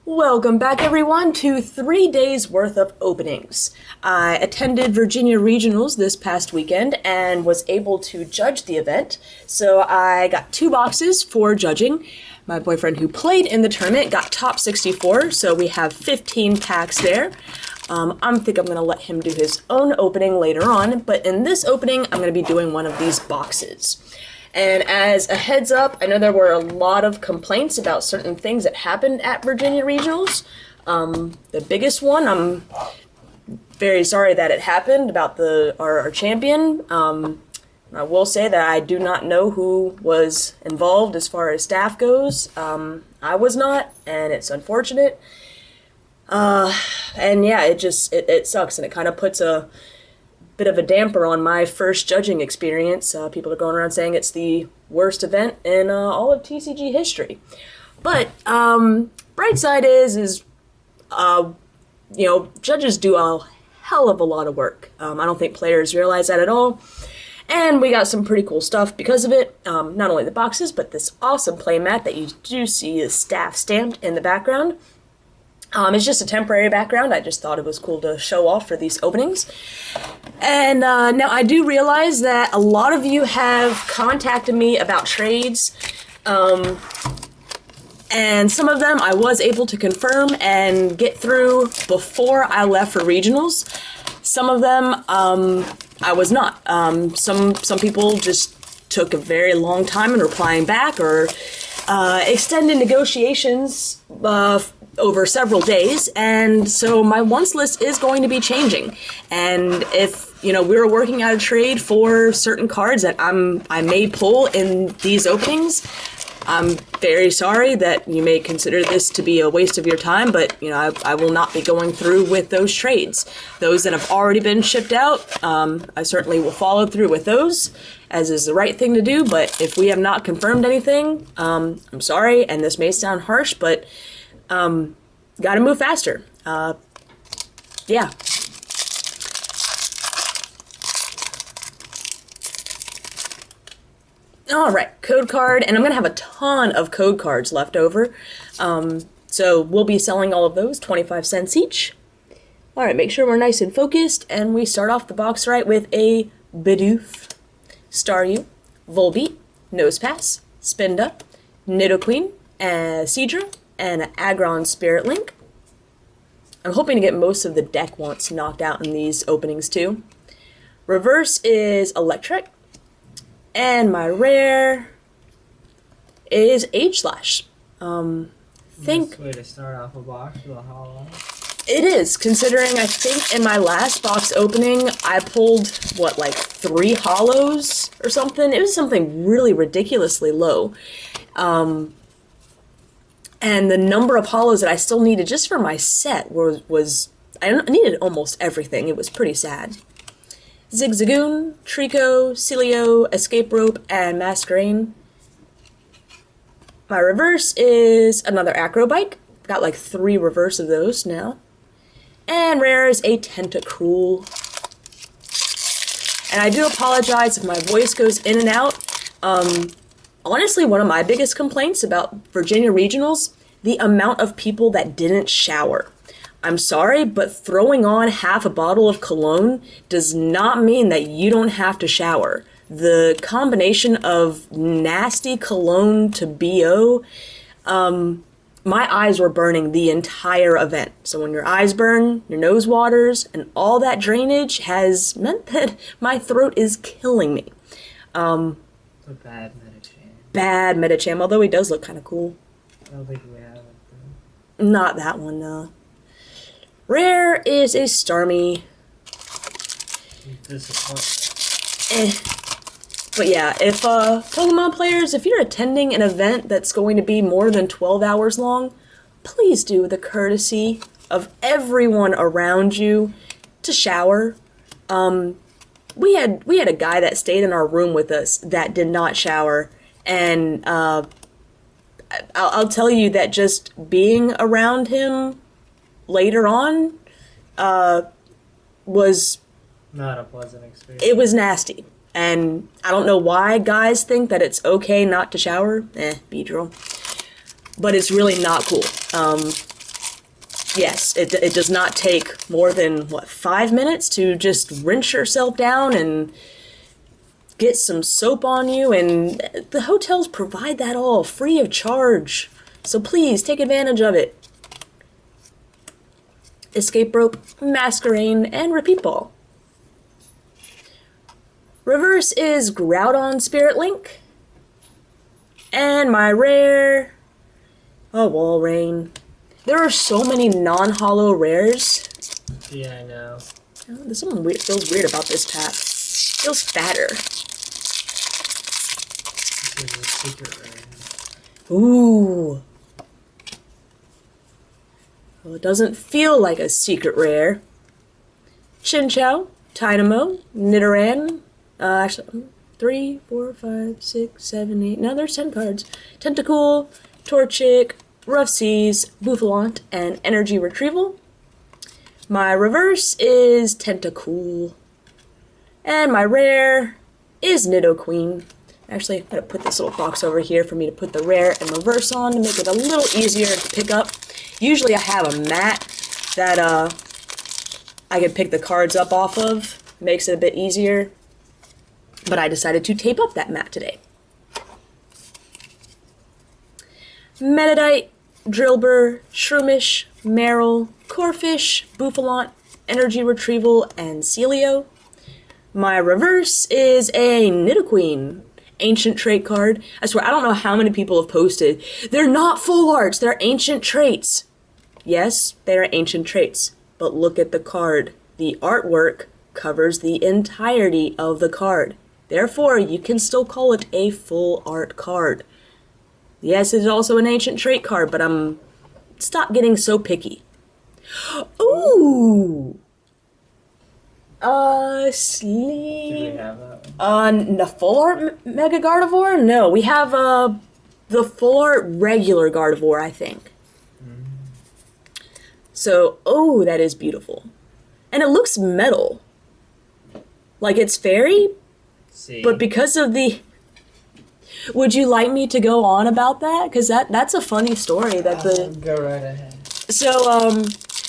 Welcome back, everyone, to 3 days worth of openings. I attended Virginia Regionals this past weekend and was able to judge the event. So I got 2 boxes for judging. My boyfriend who played in the tournament got top 64, so we have 15 packs there. I think I'm going to let him do his own opening later on, but in this opening, I'm going to be doing one of these boxes. And as a heads up, I know there were a lot of complaints about certain things that happened at Virginia Regionals. The biggest one, I'm very sorry that it happened, about our champion. I will say that I do not know who was involved as far as staff goes. I was not, and it's unfortunate. And yeah, it sucks, and it kind of puts a bit of a damper on my first judging experience. People are going around saying it's the worst event in all of TCG history. But bright side is judges do a hell of a lot of work. I don't think players realize that at all. And we got some pretty cool stuff because of it. Not only the boxes, but this awesome playmat that you do see is staff stamped in the background. It's just a temporary background. I just thought it was cool to show off for these openings. And now I do realize that a lot of you have contacted me about trades. And some of them I was able to confirm and get through before I left for regionals. Some of them I was not. Some people just took a very long time in replying back, or extended negotiations over several days, and so my wants list is going to be changing. And if we were working out a trade for certain cards that I may pull in these openings, I'm very sorry that you may consider this to be a waste of your time, but I will not be going through with those trades. Those that have already been shipped out, I certainly will follow through with those, as is the right thing to do. But if we have not confirmed anything, I'm sorry, and this may sound harsh, but gotta move faster. Yeah. Alright, code card, and I'm gonna have a ton of code cards left over. So we'll be selling all of those, 25 cents each. Alright, make sure we're nice and focused, and we start off the box right with a Bidoof, Staryu, Volbeat, Nosepass, Spinda, Nidoqueen, Seadra, and an Aggron Spirit Link. I'm hoping to get most of the deck wants knocked out in these openings too. Reverse is Electric, and my rare is Ageslash. Nice way to start off a box with a hollow. It is, considering I think in my last box opening I pulled like 3 hollows or something. It was something really ridiculously low. And the number of hollows that I still needed just for my set was I needed almost everything. It was pretty sad. Zigzagoon, Trico, Celio, Escape Rope, and Masquerain. My reverse is another Acrobike. Got like 3 reverse of those now. And rare is a Tentacruel. And I do apologize if my voice goes in and out. Honestly, one of my biggest complaints about Virginia Regionals, the amount of people that didn't shower. I'm sorry, but throwing on half a bottle of cologne does not mean that you don't have to shower. The combination of nasty cologne to BO, my eyes were burning the entire event. So when your eyes burn, your nose waters, and all that drainage has meant that my throat is killing me. A bad Medicham. Bad Medicham, although he does look kind of cool. I don't think we have it though. Not that one, no. Rare is a Starmie. But yeah, if Pokemon players, if you're attending an event that's going to be more than 12 hours long, please do the courtesy of everyone around you to shower. We had a guy that stayed in our room with us that did not shower, and I'll tell you that just being around him later on was not a pleasant experience. It was nasty, and I don't know why guys think that it's okay not to shower. Beedrill. But it's really not cool. yes, it does not take more than, what, 5 minutes to just rinse yourself down and get some soap on you, and the hotels provide that all free of charge. So please, take advantage of it. Escape rope, masquerade, and repeat ball. Reverse is Groudon Spirit Link. And my rare, a Walrein. There are so many non-holo rares. Yeah, I know. There's something weird, feels weird about this pack. Feels fatter. This is a secret rare. Ooh. Well, it doesn't feel like a secret rare. Chinchou, Dynamo, Nidoran. Actually, 3, 4, 5, 6, 7, 8. No, there's 10 cards. Tentacool, Torchic, Rough Seas, Bouffalant, and Energy Retrieval. My reverse is Tentacool. And my rare is Nidoqueen. Actually, I'm going to put this little box over here for me to put the rare and reverse on to make it a little easier to pick up. Usually I have a mat that I can pick the cards up off of. Makes it a bit easier. But I decided to tape up that mat today. Meditite, Drillbur, Shroomish, Marill, Corphish, Bouffalant, Energy Retrieval, and Celio. My reverse is a Nidoqueen. Ancient trait card. I swear, I don't know how many people have posted. They're not full arts, they're ancient traits. Yes, they are ancient traits, but look at the card. The artwork covers the entirety of the card. Therefore, you can still call it a full art card. Yes, it's also an ancient trait card, but stop getting so picky. Ooh! Sleep. Did we have that one? The full art Mega Gardevoir? No, we have the full art regular Gardevoir, I think. So, oh, that is beautiful. And it looks metal. Like it's fairy, See. but because of the... Would you like me to go on about that? Because that's a funny story. That Go right ahead. So,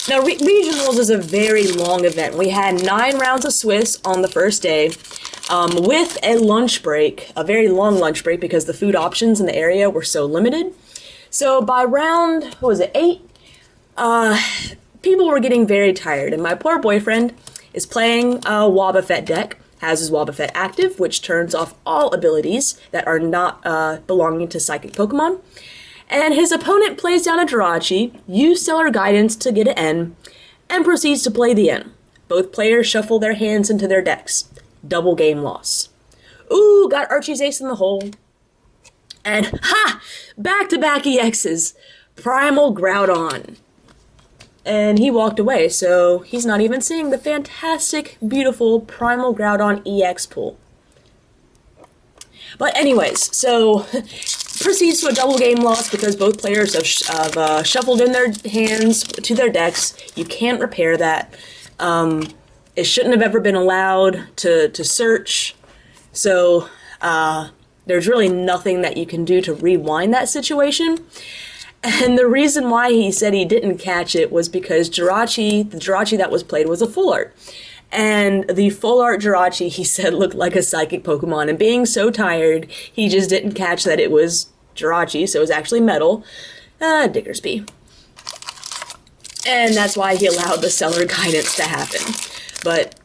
now regionals is a very long event. We had 9 rounds of Swiss on the first day, with a lunch break, a very long lunch break because the food options in the area were so limited. So by round, what was it, 8? People were getting very tired, and my poor boyfriend is playing a Wobbuffet deck, has his Wobbuffet active, which turns off all abilities that are not belonging to psychic Pokemon. And his opponent plays down a Jirachi, uses Stellar Guidance to get an N, and proceeds to play the N. Both players shuffle their hands into their decks. Double game loss. Ooh, got Archie's ace in the hole. And, ha! Back-to-back EXs. Primal Groudon. And he walked away, so he's not even seeing the fantastic, beautiful Primal Groudon EX pool. But anyways, so... proceeds to a double game loss because both players have shuffled in their hands to their decks. You can't repair that. It shouldn't have ever been allowed to search. So there's really nothing that you can do to rewind that situation. And the reason why he said he didn't catch it was because the Jirachi that was played was a full art. And the full art Jirachi, he said, looked like a psychic Pokemon. And being so tired, he just didn't catch that it was Jirachi, so it was actually metal. Diggersby. And that's why he allowed the Stellar Guidance to happen. But,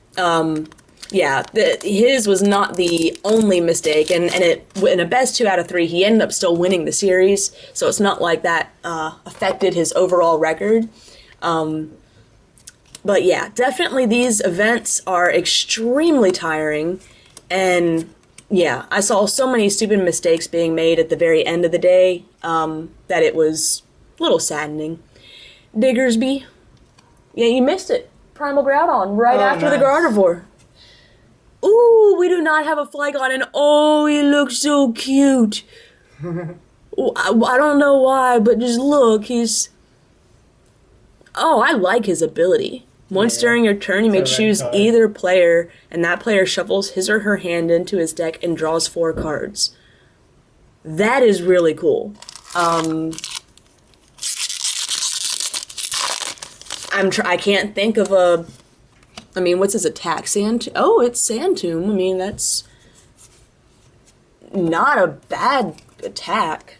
yeah, his was not the only mistake. And in a best 2 out of 3, he ended up still winning the series. So it's not like that affected his overall record. But yeah, definitely these events are extremely tiring, and yeah, I saw so many stupid mistakes being made at the very end of the day, that it was a little saddening. Diggersby, yeah, you missed it. Primal Groudon, right after nice. the Gardevoir. Ooh, we do not have a Flygon, and oh, he looks so cute. I don't know why, but just look, he's... Oh, I like his ability. Once during your turn, you may choose either player, and that player shuffles his or her hand into his deck and draws 4 cards. That is really cool. I can't think of a. I mean, what's his attack? Oh, it's Sand Tomb. I mean, that's not a bad attack.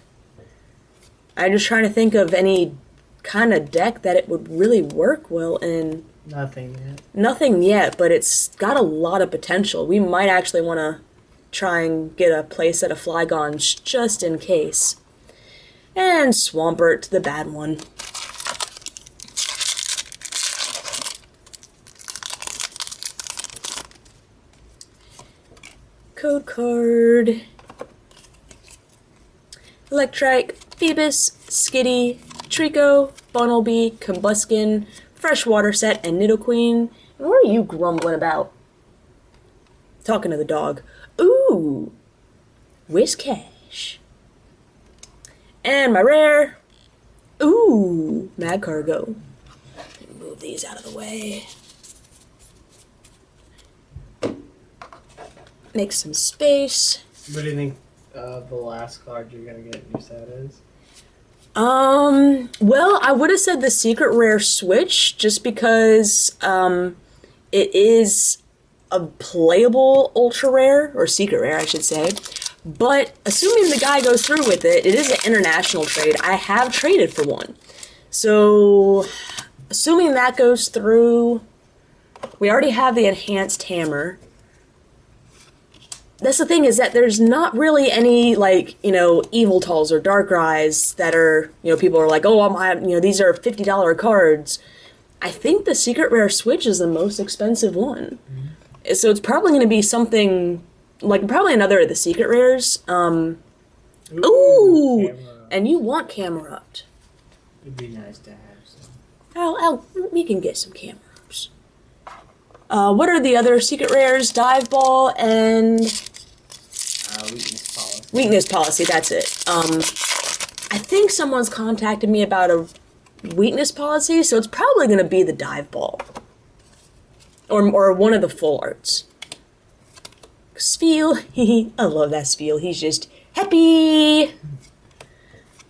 I'm just trying to think of any kind of deck that it would really work well in. Nothing yet. Nothing yet, but it's got a lot of potential. We might actually want to try and get a playset of Flygons just in case. And Swampert, the bad one. Code card. Electrike, Phoebus, Skitty, Trico, Bunnelby, Combuskin, Freshwater Set, and Nidoqueen. And what are you grumbling about? Talking to the dog. Ooh! Whiscash. And my rare. Ooh! Mad Cargo. Move these out of the way. Make some space. What do you think the last card you're gonna get in your set is? Well, I would have said the secret rare switch just because, it is a playable ultra rare, or secret rare, I should say. But assuming the guy goes through with it, it is an international trade. I have traded for one. So, assuming that goes through, we already have the enhanced hammer. That's the thing, is that there's not really any, like, you know, Eviltalls or Darkrai's that are, you know, people are like, oh, these are $50 cards. I think the secret rare switch is the most expensive one. Mm-hmm. So it's probably going to be something, like, probably another of the secret rares. Ooh! And you want Camerupt. It'd be nice to have some. We can get some Camerupts. What are the other secret rares? Dive Ball and... Weakness Policy. Weakness Policy, that's it. I think someone's contacted me about a Weakness Policy, so it's probably going to be the Dive Ball. Or one of the full arts. Spheal, I love that Spheal, he's just happy!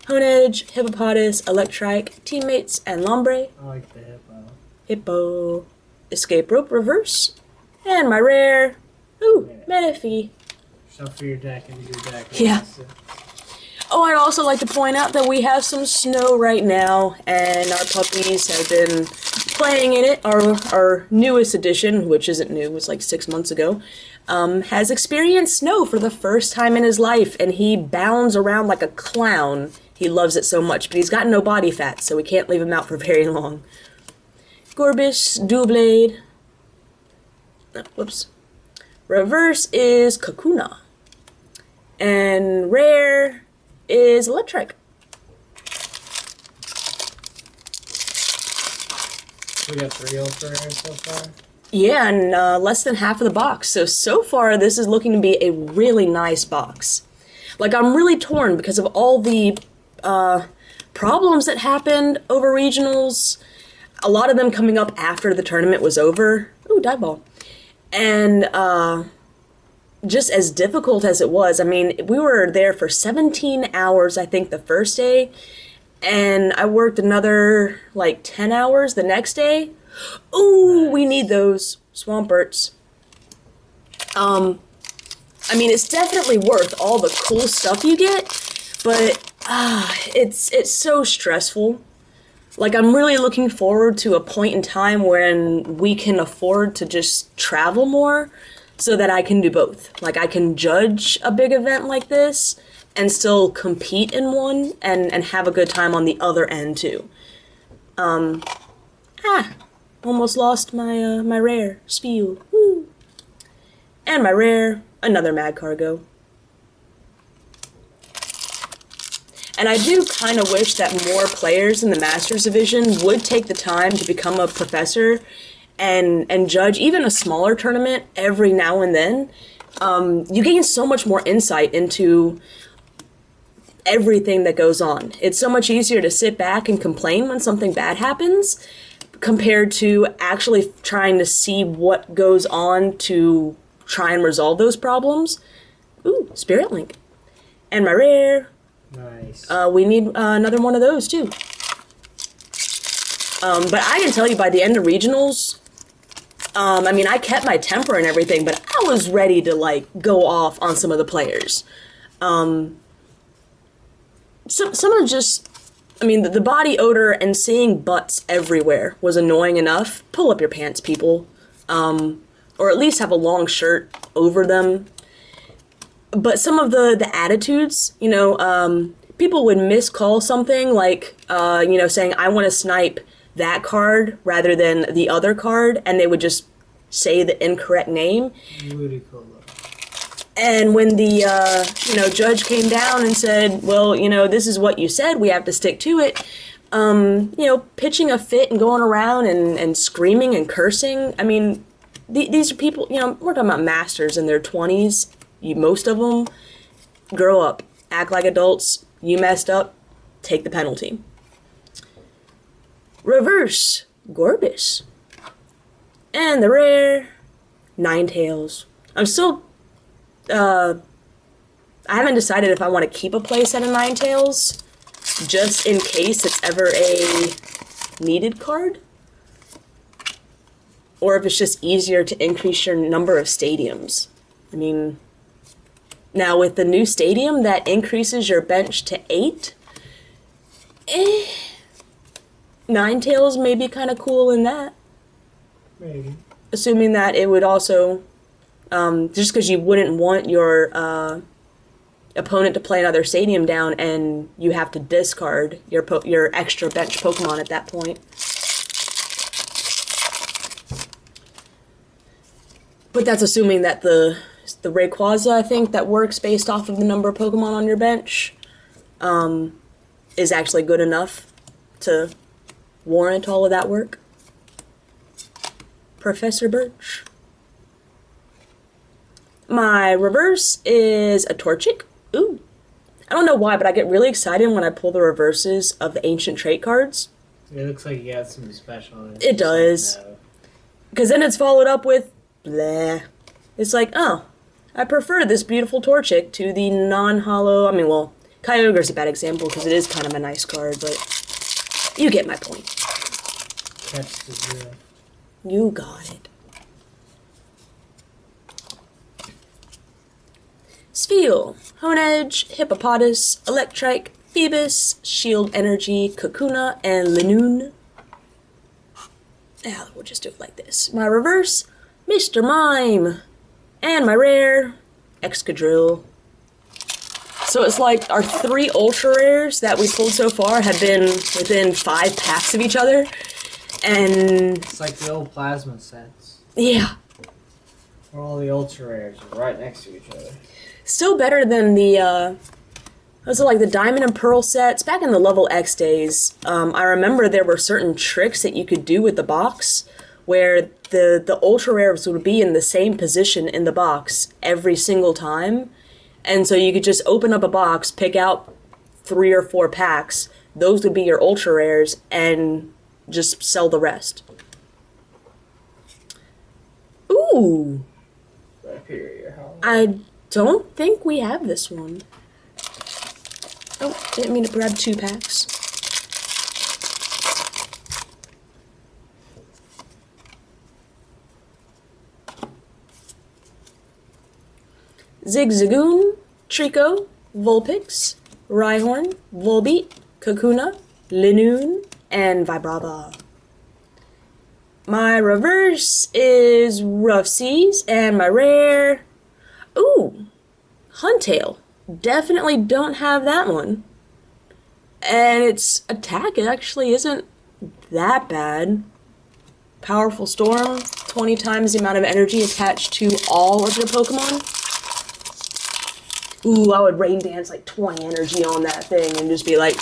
Honedge, Hippopotas, Electrike, Teammates, and Lombre. I like the Hippo. Hippo. Escape Rope Reverse. And my rare. Ooh, Manaphy. Shuffle your deck into your deck. Yeah. Oh, I'd also like to point out that we have some snow right now, and our puppies have been playing in it. Our newest edition, which isn't new, it was like 6 months ago, has experienced snow for the first time in his life, and he bounds around like a clown. He loves it so much, but he's got no body fat, so we can't leave him out for very long. Gorbis, Doublade. Whoops. Reverse is Kakuna. And rare is Electric. We got 3 ultra rares so far. Yeah, and less than half of the box. So far, this is looking to be a really nice box. Like, I'm really torn because of all the problems that happened over regionals. A lot of them coming up after the tournament was over. Ooh, dive ball. And just as difficult as it was, I mean, we were there for 17 hours, I think, the first day. And I worked another, like, 10 hours the next day. Ooh, we need those Swamperts. I mean, it's definitely worth all the cool stuff you get, but it's so stressful. Like, I'm really looking forward to a point in time when we can afford to just travel more so that I can do both. Like, I can judge a big event like this and still compete in one and have a good time on the other end, too. Almost lost my my rare, Spheal. Woo! And my rare, another Mad Cargo. And I do kind of wish that more players in the Masters Division would take the time to become a professor and judge even a smaller tournament every now and then. You gain so much more insight into everything that goes on. It's so much easier to sit back and complain when something bad happens compared to actually trying to see what goes on to try and resolve those problems. Ooh, Spirit Link. And my rare. Nice. We need another one of those, too. But I can tell you by the end of regionals, I mean, I kept my temper and everything, but I was ready to, like, go off on some of the players. Some of just, I mean, the body odor and seeing butts everywhere was annoying enough. Pull up your pants, people. Or at least have a long shirt over them. But some of the attitudes, you know, people would miscall something like, you know, saying, I want to snipe that card rather than the other card, and they would just say the incorrect name. Ludicolo. And when the, you know, judge came down and said, well, you know, this is what you said, we have to stick to it, you know, pitching a fit and going around and screaming and cursing, I mean, these are people, you know, we're talking about masters in their 20s, most of them. Grow up, act like adults, you messed up, take the penalty. Reverse Gorbis. And the rare Ninetales. I'm still, I haven't decided if I want to keep a playset of Ninetales, just in case it's ever a needed card. Or if it's just easier to increase your number of stadiums. I mean, now with the new stadium that increases your bench to 8, Ninetales may be kind of cool in that. Maybe. Assuming that it would also, just because you wouldn't want your opponent to play another stadium down and you have to discard your extra bench Pokemon at that point. But that's assuming that the Rayquaza, I think, that works based off of the number of Pokemon on your bench, is actually good enough to warrant all of that work. Professor Birch. My reverse is a Torchic. Ooh. I don't know why, but I get really excited when I pull the reverses of the ancient trait cards. It looks like you got something special. It does. Because then it's followed up with bleh. It's like, oh, I prefer this beautiful Torchic to the non-hollow. I mean, well, Kyogre's a bad example because it is kind of a nice card, but you get my point. Catch the 0. You got it. Spheal, Honedge, Hippopotas, Electrike, Phoebus, Shield Energy, Kakuna, and Linoon. Yeah, we'll just do it like this. My reverse, Mr. Mime. And my rare, Excadrill. So it's like our 3 ultra rares that we pulled so far have been within 5 packs of each other. And it's like the old plasma sets. Yeah. Where all the ultra rares are right next to each other. Still better than the, those are like the Diamond and Pearl sets. Back in the Level X days, I remember there were certain tricks that you could do with the box where the ultra rares would be in the same position in the box every single time. And so you could just open up a box, pick out 3 or 4 packs, those would be your ultra rares, and just sell the rest. Ooh. I don't think we have this one. Oh, didn't mean to grab 2 packs. Zigzagoon, Trico, Vulpix, Rhyhorn, Volbeat, Kakuna, Linoon, and Vibrava. My reverse is Rough Seas, and my rare, ooh, Huntail. Definitely don't have that one. And its attack actually isn't that bad. Powerful Storm, 20 times the amount of energy attached to all of your Pokemon. Ooh, I would rain dance like 20 energy on that thing and just be like,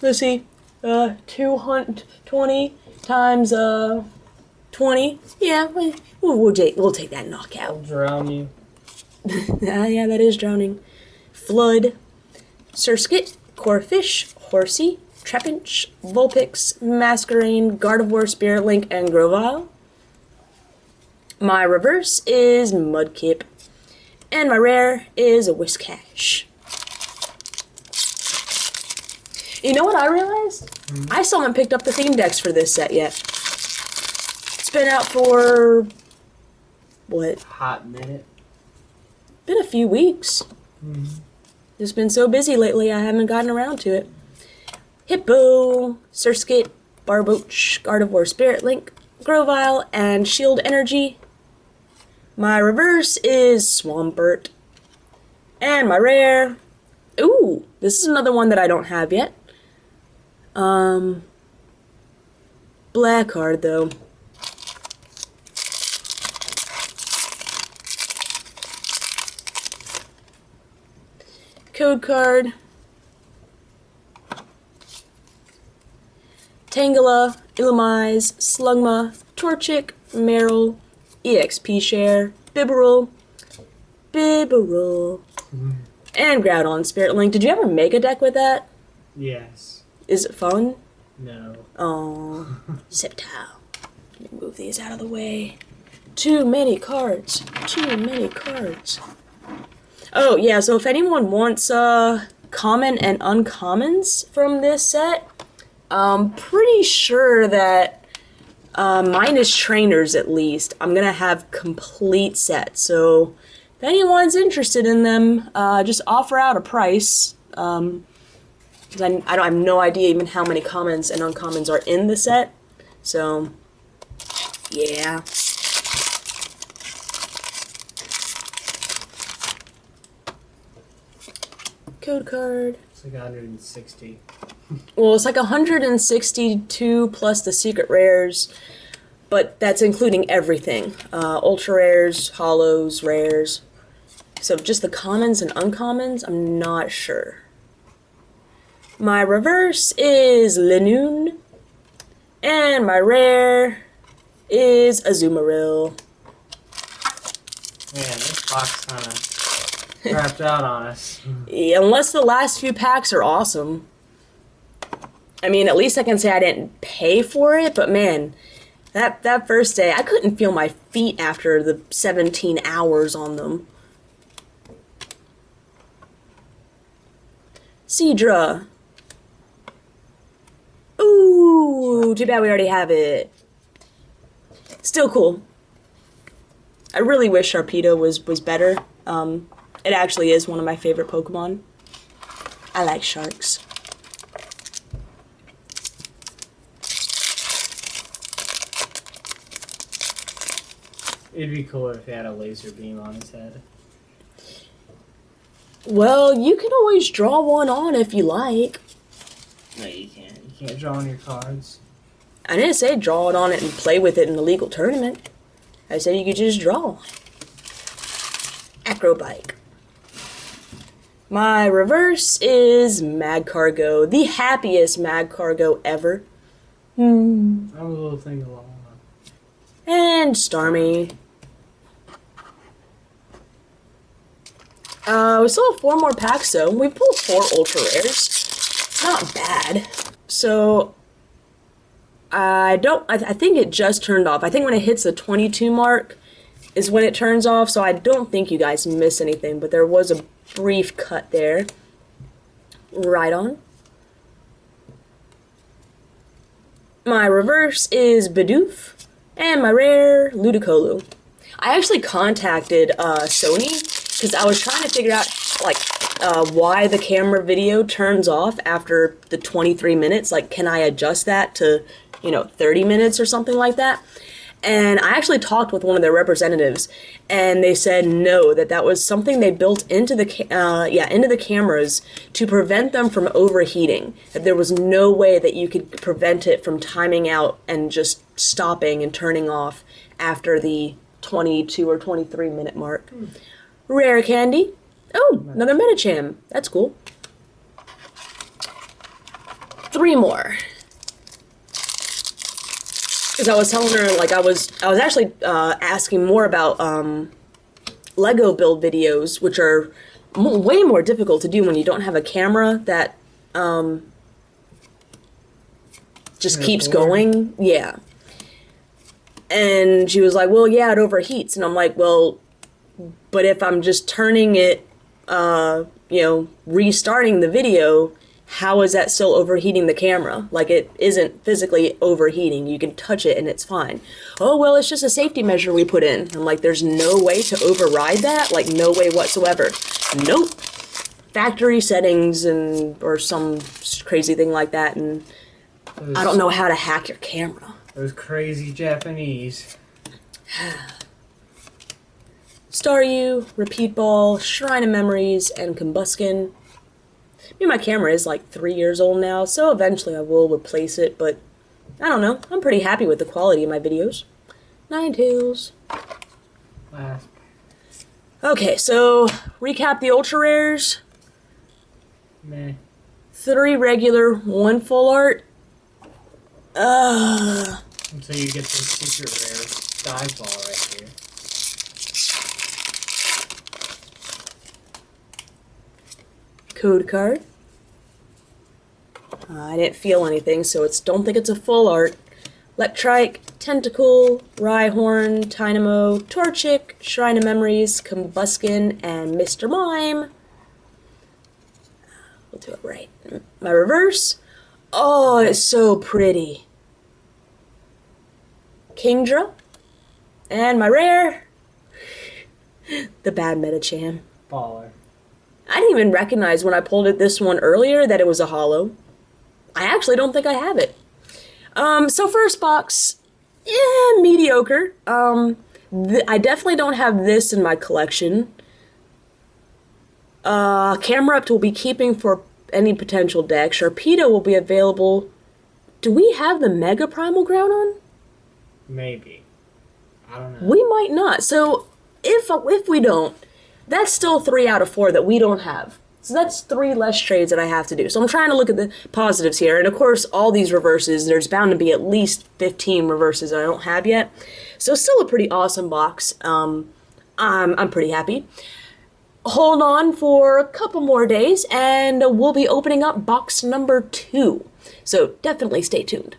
let's see, 220 times 20. Yeah, we'll take that knockout. I'll drown you. Yeah, that is drowning. Flood, Surskit, Corphish, Horsey, Trapinch, Vulpix, Masquerain, Gardevoir, Spirit Link, and Grovyle. My reverse is Mudkip. And my rare is a Whiscash. You know what I realized? I still haven't picked up the theme decks for this set yet. It's been out for... what? Hot minute. Been a few weeks. Just been so busy lately, I haven't gotten around to it. Hippo, Surskit, Barboach, Gardevoir, Spirit Link, Grovyle, and Shield Energy. My reverse is Swampert. And my rare... ooh, this is another one that I don't have yet. Black card, though. Code card. Tangela, Illumise, Slugma, Torchic, Meryl, EXP Share, Bibarel, and Groudon, Spirit Link. Did you ever make a deck with that? Yes. Is it fun? No. Oh, Sceptile. Let me move these out of the way. Too many cards. Too many cards. Oh, yeah, so if anyone wants common and uncommons from this set, I'm pretty sure that minus trainers at least, I'm going to have complete sets. So if anyone's interested in them, just offer out a price. Because I have no idea even how many commons and uncommons are in the set. So, yeah. Code card. It's like 160. Well, it's like 162 plus the secret rares, but that's including everything. Ultra rares, holos, rares. So just the commons and uncommons, I'm not sure. My reverse is Linoon, and my rare is Azumarill. Man, this box kind of crapped out on us. Yeah, unless the last few packs are awesome. I mean, at least I can say I didn't pay for it, but man, that first day, I couldn't feel my feet after the 17 hours on them. Seadra. Ooh, too bad we already have it. Still cool. I really wish Sharpedo was better. It actually is one of my favorite Pokemon. I like sharks. It'd be cooler if he had a laser beam on his head. Well, you can always draw one on if you like. No, you can't. You can't draw on your cards. I didn't say draw it on it and play with it in a legal tournament. I said you could just draw. Acrobike. My reverse is Magcargo, the happiest Magcargo ever. I'm a little thing along. And Starmie. We still have 4 more packs though. We pulled 4 ultra rares. It's not bad. So I think it just turned off. I think when it hits the 22 mark is when it turns off, so I don't think you guys miss anything, but there was a brief cut there. Right on. My reverse is Bidoof, and my rare, Ludicolo. I actually contacted Sony, because I was trying to figure out, like, why the camera video turns off after the 23 minutes. Like, can I adjust that to, 30 minutes or something like that? And I actually talked with one of their representatives, and they said no, that was something they built into the cameras to prevent them from overheating. That there was no way that you could prevent it from timing out and just stopping and turning off after the 22 or 23 minute mark. Rare candy. Oh, another Medicham. That's cool. 3 more. Because I was telling her, like, I was actually asking more about Lego build videos, which are way more difficult to do when you don't have a camera that just keeps going. Yeah. And she was like, well, yeah, it overheats. And I'm like, well, but if I'm just turning it, restarting the video, how is that still overheating the camera? Like, it isn't physically overheating. You can touch it and it's fine. Oh, well, it's just a safety measure we put in. I'm like, there's no way to override that? Like, no way whatsoever. Nope. Factory settings or some crazy thing like that, and I don't know how to hack your camera. Those crazy Japanese. Staryu, Repeat Ball, Shrine of Memories, and Combuskin. I mean, my camera is like 3 years old now, so eventually I will replace it, but I don't know. I'm pretty happy with the quality of my videos. Ninetales. Last. Okay, so recap the ultra rares. Meh. 3 regular, 1 full art. Until you get this secret rare dive ball right here. Code card. I didn't feel anything, so don't think it's a full art. Electrike, Tentacle, Rhyhorn, Tynamo, Torchic, Shrine of Memories, Combuskin, and Mr. Mime. We'll do it right. My reverse. Oh, it's so pretty. Kingdra. And my rare. The bad Metacham. Baller. I didn't even recognize when I pulled this one earlier that it was a holo. I actually don't think I have it. So first box, mediocre. I definitely don't have this in my collection. Camerupt will be keeping for any potential deck. Sharpedo will be available. Do we have the Mega Primal Groudon? Maybe. I don't know. We might not. So if we don't, that's still 3 out of 4 that we don't have. So that's 3 less trades that I have to do. So I'm trying to look at the positives here. And of course, all these reverses, there's bound to be at least 15 reverses that I don't have yet. So still a pretty awesome box. I'm pretty happy. Hold on for a couple more days and we'll be opening up box number 2. So definitely stay tuned.